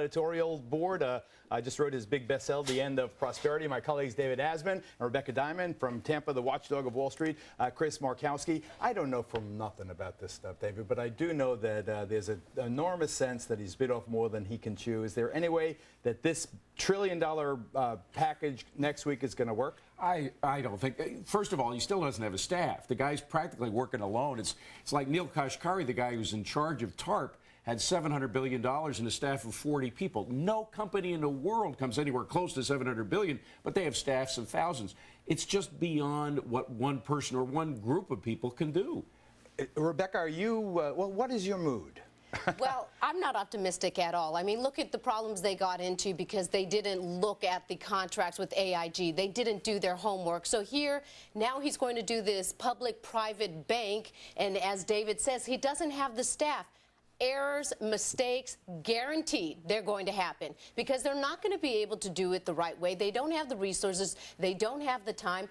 editorial board. I just wrote his big bestseller, The End of Prosperity. My colleagues David Asman and Rebecca Diamond from Tampa, the Watchdog of Wall Street, Chris Markowski. I don't know from nothing about this stuff, David, but I do know that there's an enormous sense that he's bit off more than he can chew. Is there any way that this trillion-dollar package next week is going to work? I don't think. First of all, he still doesn't have a staff. The guy's practically working alone. It's like Neil Kashkari, the guy who's in charge of TARP, had $700 billion and a staff of 40 people. No company in the world comes anywhere close to $700 billion, but they have staffs of thousands. It's just beyond what one person or one group of people can do. Rebecca, are you, well, what is your mood? Well, I'm not optimistic at all. I mean, look at the problems they got into because they didn't look at the contracts with AIG. They didn't do their homework. So here, now he's going to do this public-private bank, and as David says, he doesn't have the staff. Errors, mistakes, guaranteed they're going to happen because they're not going to be able to do it the right way. They don't have the resources. They don't have the time.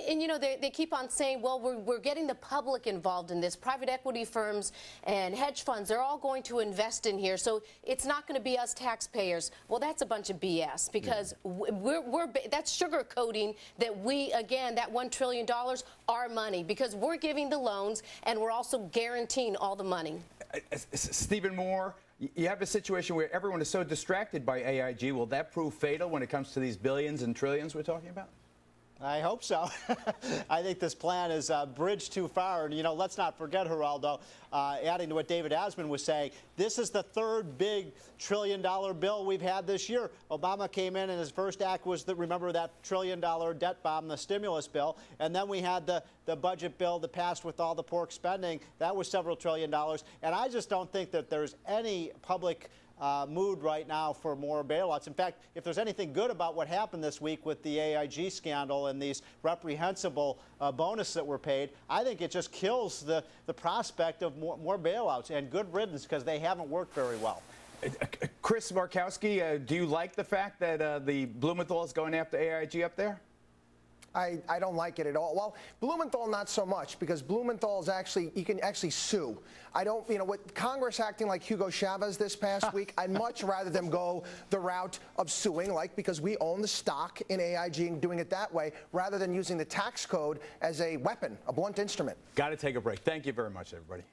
And you know, they keep on saying, well, we're getting the public involved in this. Private equity firms and hedge funds, they're all going to invest in here. So it's not going to be us taxpayers. Well, that's a bunch of BS because that's sugarcoating that we, again, that $1 trillion, our money, because we're giving the loans and we're also guaranteeing all the money. Stephen Moore, you have a situation where everyone is so distracted by AIG. Will that prove fatal when it comes to these billions and trillions we're talking about? I hope so. I think this plan is bridged too far. And, you know, let's not forget, Geraldo, adding to what David Asman was saying, this is the third big trillion-dollar bill we've had this year. Obama came in and his first act was, remember that trillion-dollar debt bomb, the stimulus bill. And then we had the budget bill that passed with all the pork spending. That was several $1 trillion. And I just don't think that there's any public mood right now for more bailouts. In fact, if there's anything good about what happened this week with the AIG scandal and these reprehensible bonuses that were paid, I think it just kills the prospect of more bailouts, and good riddance because they haven't worked very well. Chris Markowski, do you like the fact that the Blumenthal is going after AIG up there? I don't like it at all. Well, Blumenthal not so much because Blumenthal is actually, you can actually sue. I don't, you know, with Congress acting like Hugo Chavez this past week, I'd much rather them go the route of suing, like because we own the stock in AIG and doing it that way, rather than using the tax code as a weapon, a blunt instrument. Got to take a break. Thank you very much, everybody.